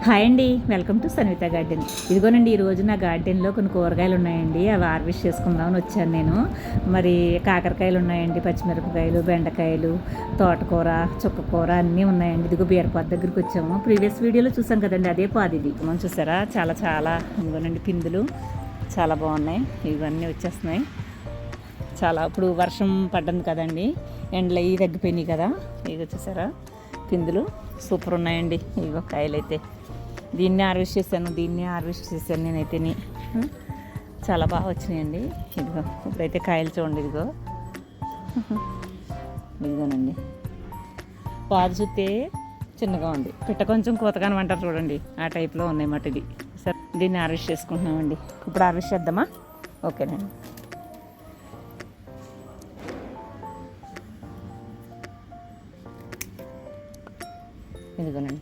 Hi అండి, welcome to Sanvitha garden. ఇదిగోనండి, ఈరోజు నా గార్డెన్లో కొన్ని కూరగాయలు ఉన్నాయండి. అవి హార్వెస్ట్ చేసుకుందామని వచ్చాను నేను. మరి కాకరకాయలు ఉన్నాయండి, పచ్చిమిరపకాయలు, బెండకాయలు, తోటకూర, చుక్కకూర అన్నీ ఉన్నాయండి. ఇదిగో బీరపాదు దగ్గరికి వచ్చాము. ప్రీవియస్ వీడియోలో చూసాం కదండి, అదే పాదు ఇది. మనం చూసారా, చాలా చాలా ఇదిగోనండి పిందులు చాలా బాగున్నాయి. ఇవన్నీ వచ్చేస్తున్నాయి. చాలా ఇప్పుడు వర్షం పడ్డంది కదండి, ఎండలు అవి తగ్గిపోయినాయి కదా. ఇవి చూసారా పిందులు సూపర్ ఉన్నాయండి. ఇవో కాయలు అయితే దీన్ని హార్వెస్ట్ చేశాను నేనైతే. చాలా బాగా వచ్చినాయండి. ఇదిగో ఇప్పుడైతే కాయలు చూడండి. ఇదిగోనండి, పాదు చూస్తే చిన్నగా ఉంది, పిట్ట కొంచెం కోతగానే అంటారు చూడండి, ఆ టైప్లో ఉన్నాయి మాట. ఇది సరే, దీన్ని హార్వెస్ట్ చేసుకుంటున్నామండి. ఇప్పుడు హార్వెస్ట్ చేద్దామా? ఓకేనండి. ఇదిగోనండి,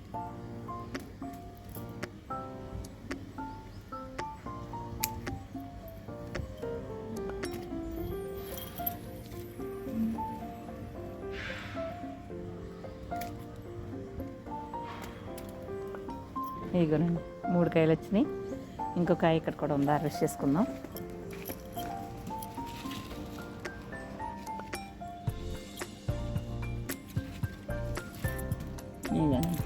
ఇదిగోనండి 3 కాయలు వచ్చినాయి. ఇంకో కాయ ఇక్కడ కూడా ఉంది, హార్వెస్ట్ చేసుకుందాం. ఇదిగోనండి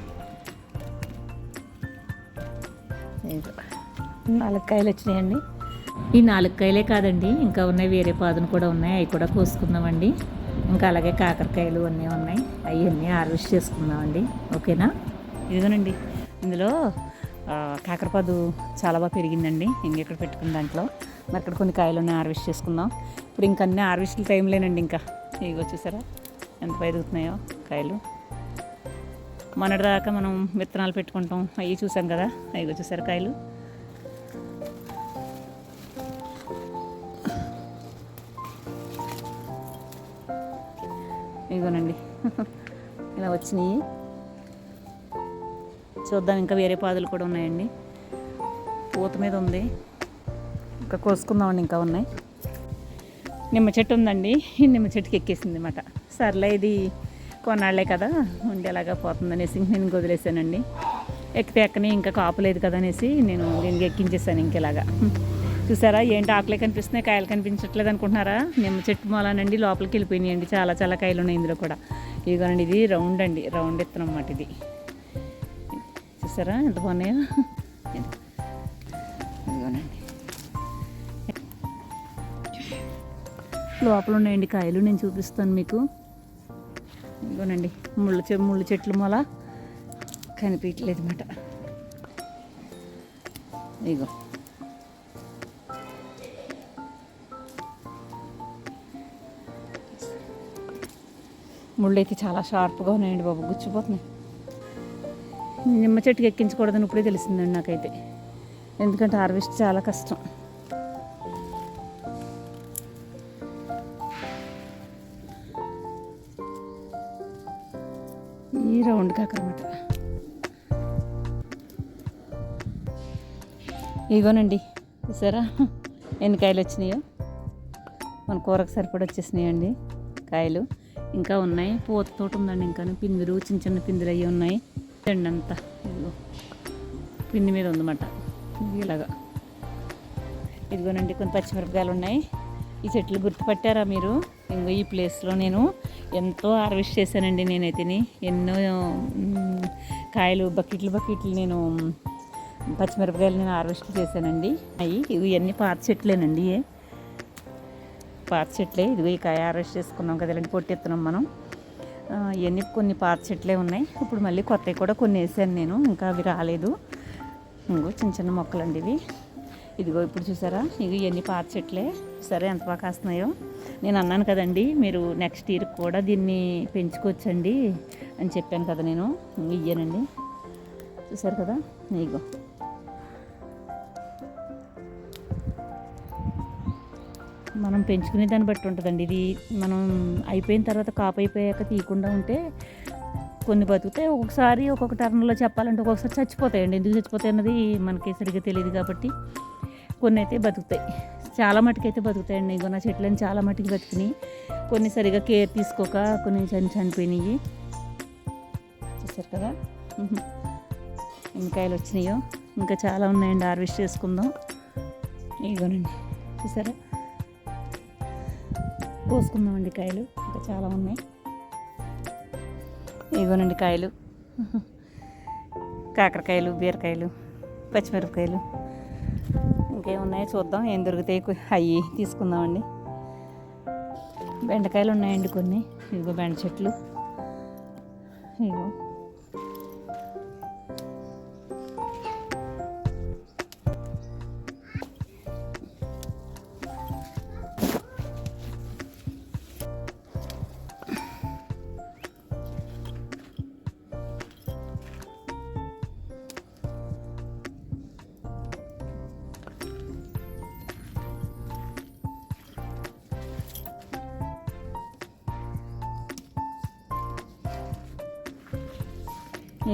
4 కాయలు వచ్చినాయండి. ఈ 4 కాయలే కాదండి, ఇంకా ఉన్నాయి, వేరే పాదును కూడా ఉన్నాయి, అవి కూడా కోసుకుందామండి. ఇంకా అలాగే కాకరకాయలు అన్నీ ఉన్నాయి, అవన్నీ హార్వెస్ట్ చేసుకుందామండి. ఓకేనా? ఇదిగోనండి, ఇందులో కాకరపాదు చాలా బాగా పెరిగిందండి. ఇంకెక్కడ పెట్టుకున్న దాంట్లో మరి ఇక్కడ కొన్ని కాయలు ఉన్నాయి, హార్వెస్ట్ చేసుకుందాం. ఇప్పుడు ఇంకా అన్నీ హార్వెస్ట్ టైంలేనండి. ఇంకా ఇగో చూసారా ఎంత ఎదుగుతున్నాయో కాయలు. మొన్నటిదాకా మనం విత్తనాలు పెట్టుకుంటాం, అవి చూసాం కదా. అవి చూసారు కాయలు. ఇదిగోనండి ఇలా వచ్చినాయి. చూద్దాం, ఇంకా వేరే పాదులు కూడా ఉన్నాయండి. పూత మీద ఉంది, ఇంకా కోసుకుందామండి. ఇంకా ఉన్నాయి. నిమ్మ చెట్టు ఉందండి, ఈ నిమ్మ చెట్టుకి ఎక్కేసింది అన్నమాట. సర్లే, ఇది కొన్నాళ్లే కదా, ఉండేలాగా పోతుందనేసి నేను వదిలేసానండి. ఎక్కితే ఎక్కని, ఇంకా కాపులేదు కదా అనేసి నేను దీనికి ఎక్కించేసాను. ఇంకెలాగా చూసారా, ఏంటి ఆకులే కనిపిస్తున్నాయి, కాయలు కనిపించట్లేదు అనుకుంటున్నారా? నిమ్మ చెట్టు మూలానండి లోపలికి వెళ్ళిపోయినాయండి. చాలా చాలా కాయలు ఉన్నాయి ఇందులో కూడా. ఇదిగోనండి, ఇది రౌండ్ అండి, రౌండ్ ఎత్తున అన్నమాట ఇది. చూసారా ఎంత బాగున్నాయో. ఇదిగోనండి, లోపల ఉన్నాయండి కాయలు, నేను చూపిస్తాను మీకు. ఇదిగోనండి, ముళ్ళు చెట్లు మూల కనిపించలేదు అన్నమాట. ఇదిగో ముళ్ళు అయితే చాలా షార్ప్గా ఉన్నాయండి బాబు, గుచ్చిపోతున్నాయి. నిమ్మ చెట్టుకి ఎక్కించకూడదని ఇప్పుడే తెలిసిందండి నాకైతే, ఎందుకంటే హార్వెస్ట్ చాలా కష్టం. ఈ రౌండ్ కాకరమాట. ఇదిగోనండి, చూసారా ఎన్ని కాయలు వచ్చినాయో. మన కూరకు సరిపడి వచ్చేసినాయండి కాయలు. ఇంకా ఉన్నాయి, పూతతోటి ఉందండి. ఇంకా పిందులు, చిన్న చిన్న పిందులు అవి ఉన్నాయి. అంతా ఇదిగో పిండి మీద ఉందన్నమాట. ఇలాగా ఇదిగోనండి, కొన్ని పచ్చిమిరపకాయలు ఉన్నాయి. ఈ చెట్లు గుర్తుపట్టారా మీరు? ఇంకో ఈ ప్లేస్లో నేను ఎంతో హార్వెస్ట్ చేశానండి. నేనైతే ఎన్నో కాయలు, బకెట్లు నేను పచ్చిమిరపకాయలు నేను హార్వెస్ట్ చేశానండి. ఇవన్నీ పాత చెట్లేనండి, పాత చెట్లే. ఇదిగో ఈ కాయ హార్వెస్ట్ చేసుకున్నాం కదా, ఇలాంటి పొట్టెత్తున్నాం మనం. ఇవన్నీ కొన్ని పాత చెట్లే ఉన్నాయి. ఇప్పుడు మళ్ళీ కొత్తవి కూడా కొన్ని వేసాను నేను, ఇంకా అవి రాలేదు. ఇంకో చిన్న చిన్న మొక్కలండి ఇవి. ఇదిగో ఇప్పుడు చూసారా, ఇవన్నీ పాత చెట్లే. సరే, ఎంత బాగా కాస్తున్నాయో. నేను అన్నాను కదండి, మీరు నెక్స్ట్ ఇయర్ కూడా దీన్ని పెంచుకోవచ్చండి అని చెప్పాను కదా నేను. ఇయ్యానండి, చూసారు కదా. ఇగో మనం పెంచుకునే దాన్ని బట్టి ఉంటుందండి. ఇది మనం అయిపోయిన తర్వాత, కాపు అయిపోయాక తీయకుండా ఉంటే కొన్ని బతుకుతాయి. ఒక్కొక్కసారి ఒక్కొక్క టర్న్లో చెప్పాలంటే ఒక్కొక్కసారి చచ్చిపోతాయండి. ఎందుకు చచ్చిపోతాయి అన్నది మనకి సరిగ్గా తెలియదు కాబట్టి కొన్ని అయితే బతుకుతాయి, చాలా మటుకైతే బతుకుతాయండి. ఇంకో నా చెట్లని చాలా మటుకు బతికినాయి. కొన్ని సరిగా కేర్ తీసుకోక కొన్ని చనిపోయినాయి. చూసారు కదా. ఎన్ని కాయలు వచ్చినాయో. ఇంకా చాలా ఉన్నాయండి, హార్వెస్ట్ చేసుకుందాం. ఇదిగోనండి చూసారా, కోసుకుందామండి కాయలు, ఇంకా చాలా ఉన్నాయి. ఇదిగోనండి కాయలు, కాకరకాయలు, బీరకాయలు, పచ్చిమిరపకాయలు, ఇంకేమున్నాయో చూద్దాం. ఏం దొరుకుతాయి అవి తీసుకుందామండి. బెండకాయలు ఉన్నాయండి కొన్ని, ఇదిగో బెండ చెట్లు, ఇదిగో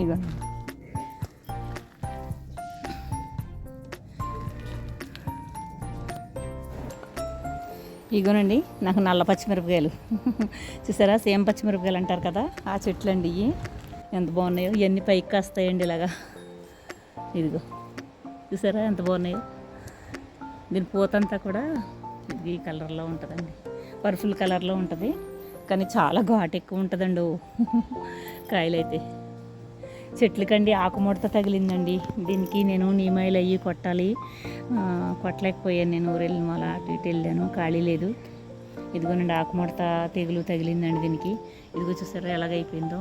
ఇదిగోండి. ఇగోనండి నాకు నల్ల పచ్చిమిరపకాయలు చూసారా, సేమ్ పచ్చిమిరపకాయలు అంటారు కదా, ఆ చెట్లు అండి ఇవి. ఎంత బాగున్నాయో, ఇవన్నీ పైకి కాస్తాయండి ఇలాగా. ఇదిగో చూసారా ఎంత బాగున్నాయో. దీని పూతంతా కూడా ఈ కలర్లో ఉంటుందండి, పర్పుల్ కలర్లో ఉంటుంది. కానీ చాలా ఘాటు ఎక్కువ ఉంటుందండి కాయలైతే. చెట్లకండి ఆకుముడత తగిలిందండి. దీనికి నేను నీమాయిలు అయ్యి కొట్టాలి, కొట్టలేకపోయాను. నేను ఊరెళ్ళి మళ్ళీ అటు ఇటు వెళ్ళాను, ఖాళీ లేదు. ఇదిగోనండి ఆకుముడత తెగులు తగిలిందండి దీనికి. ఇదిగో చూసారా ఎలాగైపోయిందో.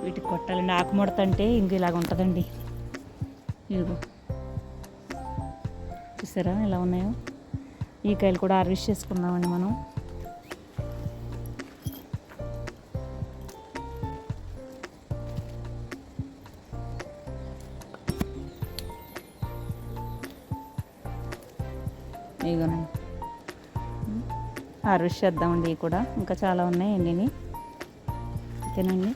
వీటికి కొట్టాలండి. ఆకుముడత అంటే ఇంక ఇలాగ ఉంటుందండి. ఇదిగో చూసారా ఎలా ఉన్నాయో. ఈ కాయలు కూడా హార్వెస్ట్ చేసుకుందామండి మనం. ఇదిగోనండి హార్వెస్ట్ చేద్దామండి. ఇవి కూడా ఇంకా చాలా ఉన్నాయి ఎండిని. ఓకేనండి,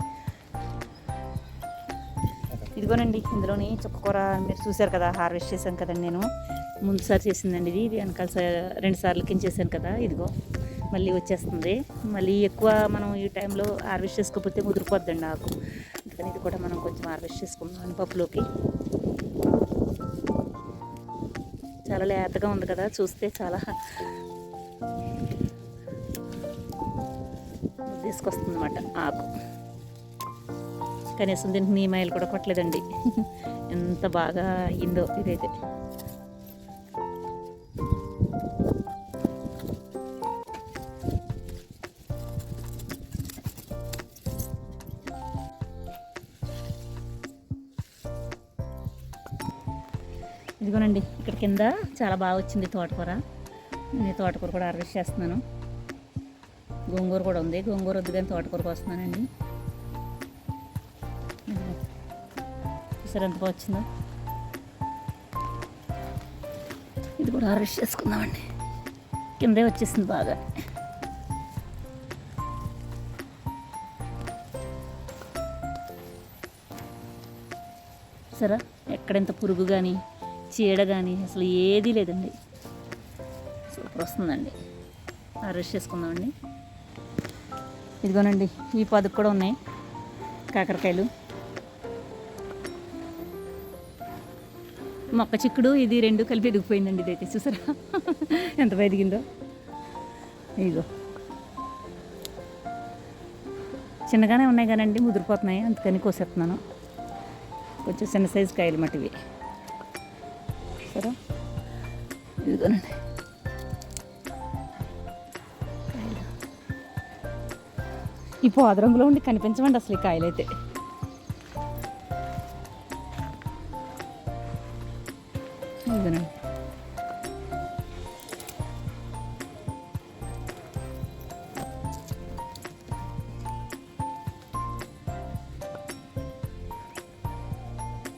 ఇదిగోనండి ఇందులోని చుక్కకూర మీరు చూసారు కదా, హార్వెస్ట్ చేశాను కదండి నేను. ముందుసారి చేసిందండి ఇది వెనకాల 2 సార్లు కించేసాను కదా. ఇదిగో మళ్ళీ వచ్చేస్తుంది. మళ్ళీ ఎక్కువ మనం ఈ టైంలో హార్వెస్ట్ చేసుకోకపోతే ముదిరిపోద్దండి ఆకు. అందుకని ఇది కూడా మనం కొంచెం హార్వెస్ట్ చేసుకుందాం పప్పులోకి. చాలా లేతగా ఉంది కదా, చూస్తే చాలా తీసుకొస్తుంది అన్నమాట ఆకు. కనీసం దీనికి నీమాయిలు కూడా కొట్టలేదండి. ఎంత బాగా అయిందో ఇదైతే. ఇదిగోనండి ఇక్కడ కింద చాలా బాగా వచ్చింది తోటకూర. నేను తోటకూర కూడా హార్వెస్ట్ చేస్తున్నాను. గోంగూర కూడా ఉంది, గోంగూర వద్దు కానీ తోటకూరకు వస్తున్నానండి. చూసారు ఎంత బాగా వచ్చిందో. ఇది కూడా హార్వెస్ట్ చేసుకుందామండి. కిందే వచ్చేసింది బాగా. సరే ఎక్కడెంత పురుగు కానీ చీడ కానీ అసలు ఏదీ లేదండి. సూపర్ వస్తుందండి. హార్వెస్ట్ చేసుకుందామండి. ఇదిగోనండి ఈ పదుకు కూడా ఉన్నాయి కాకరకాయలు. మొక్క చిక్కుడు ఇది 2 కలిపి ఎదిగిపోయిందండి. ఇదైతే చూసారా ఎంత ఎదిగిందో. ఇదిగో చిన్నగానే ఉన్నాయి కానండి ముదిరిపోతున్నాయి, అందుకని కోసేస్తున్నాను. కొంచెం చిన్న సైజు కాయలు మట్టివి. సరే ఇదిగోనండి కాయలు. ఈ పోద రంగులో ఉండి కనిపించమండి అసలు ఈ కాయలు అయితే. ఇదిగోనండి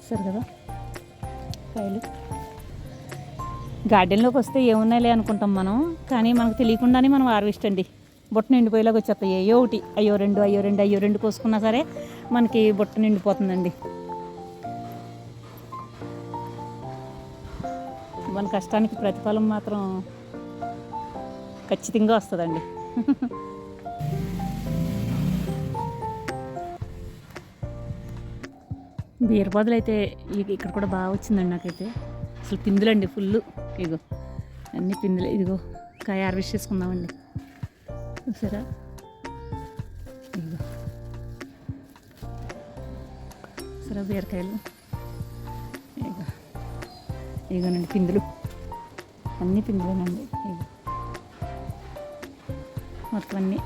సరే కదా కాయలు. గార్డెన్లోకి వస్తే ఏమున్నాయిలే అనుకుంటాం మనం, కానీ మనకు తెలియకుండానే మనం హార్వెస్ట్ అండి. బుట్ట నిండిపోయేలాగా వచ్చేస్తాయి. అయ్యో ఒకటి, అయ్యో 2, అయ్యో 2 కోసుకున్నా సరే మనకి బుట్ట నిండిపోతుందండి. మన కష్టానికి ప్రతిఫలం మాత్రం ఖచ్చితంగా వస్తుందండి. బీరపాదులు అయితే ఇక్కడ కూడా బాగా వచ్చిందండి నాకైతే. అసలు పిందులండి ఫుల్. ఇగో అన్ని పిందులు. ఇదిగో కాయ హార్వెస్ట్ చేసుకుందామండి. చూసారా, ఇదిగో సరే బీరకాయలు. ఇగో ఇగోనండి పిందులు, అన్ని పిందులేనండి. ఇగో మొత్తం అన్నీ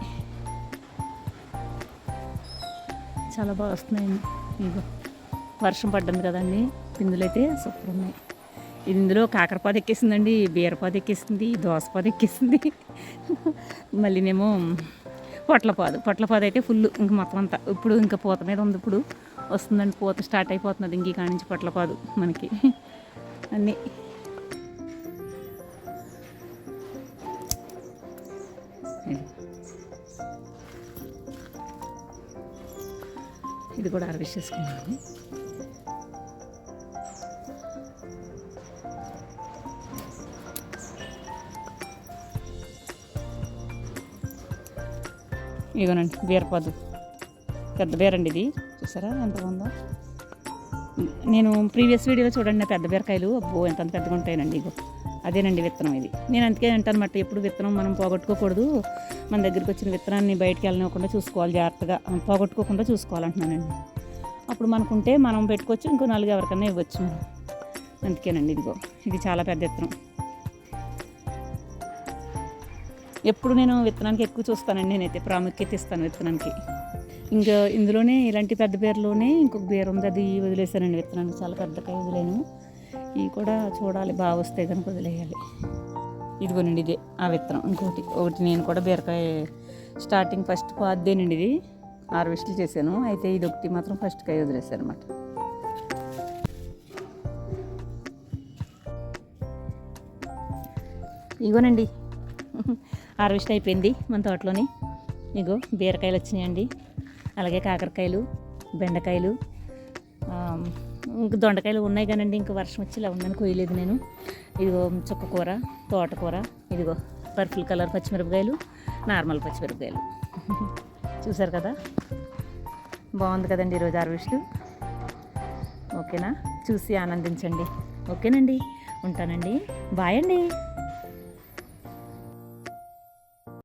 చాలా బాగా వస్తున్నాయండి. ఇగో వర్షం పడ్డంది కదండి, పిందులు అయితే సూపర్ ఉన్నాయి. ఇది ఇందులో కాకరపాదు ఎక్కేసిందండి, బీరపాదు ఎక్కేసింది, దోసపాదు ఎక్కేసింది, మళ్ళీనేమో పొట్లపాదు అయితే ఫుల్. ఇంక మొత్తం అంతా ఇప్పుడు ఇంకా పూత మీద ఉంది. ఇప్పుడు వస్తుందండి, పూత స్టార్ట్ అయిపోతున్నది. ఇంక కాడి నుంచి పొట్లపాదు మనకి అన్నీ. ఇది కూడా హార్వెస్ట్ చేసుకున్నాను. ఇదిగోనండి బీరపాదు, పెద్ద బీరండి ఇది. చూసారా ఎంత బాగుందో. నేను ప్రీవియస్ వీడియోలో చూడండి నా పెద్ద బీరకాయలు, అబ్బో ఎంత పెద్దగా ఉంటాయనండి. ఇగో అదేనండి విత్తనం ఇది. నేను అందుకే అంటానమాట, ఎప్పుడు విత్తనం మనం పోగొట్టుకోకూడదు. మన దగ్గరికి వచ్చిన విత్తనాన్ని బయటికి వెళ్ళనివ్వకుండా చూసుకోవాలి, జాగ్రత్తగా పోగొట్టుకోకుండా చూసుకోవాలంటున్నానండి. అప్పుడు మనకుంటే మనం పెట్టుకోవచ్చు, ఇంకో 4 ఎవరికన్నా ఇవ్వచ్చు మనం. అందుకేనండి ఇదిగో ఇది చాలా పెద్ద విత్తనం. ఎప్పుడు నేను విత్తనానికి ఎక్కువ చూస్తానండి, నేనైతే ప్రాముఖ్యత ఇస్తాను విత్తనానికి. ఇంకా ఇందులోనే ఇలాంటి పెద్ద బీరలోనే ఇంకొక బీర ఉంది, అది వదిలేసానండి విత్తనానికి. చాలా పెద్దకాయ వదిలేను. ఇవి కూడా చూడాలి, బాగా వస్తాయి కనుక వదిలేయాలి. ఇదిగోనండి ఇదే ఆ విత్తనం. ఒకటి నేను కూడా బీరకాయ స్టార్టింగ్ ఫస్ట్ పాదేనండి, ఇది హార్వెస్ట్లు చేశాను. అయితే ఇది ఒకటి మాత్రం ఫస్ట్ కాయ వదిలేసాను అనమాట. ఇగోనండి హార్వెస్ట్ అయిపోయింది మన తోటలోని. ఇగో బీరకాయలు వచ్చినాయండి, అలాగే కాకరకాయలు, బెండకాయలు, ఇంక దొండకాయలు ఉన్నాయి కానండి, ఇంకా వర్షం వచ్చి ఇలా ఉందని కొయ్యలేదు నేను. ఇదిగో చుక్కకూర, తోటకూర, ఇదిగో పర్పుల్ కలర్ పచ్చిమిరపకాయలు, నార్మల్ పచ్చిమిరపకాయలు. చూసారు కదా, బాగుంది కదండి ఈరోజు హార్వెస్ట్. ఓకేనా, చూసి ఆనందించండి. ఓకేనండి, ఉంటానండి, బాయ్ అండి.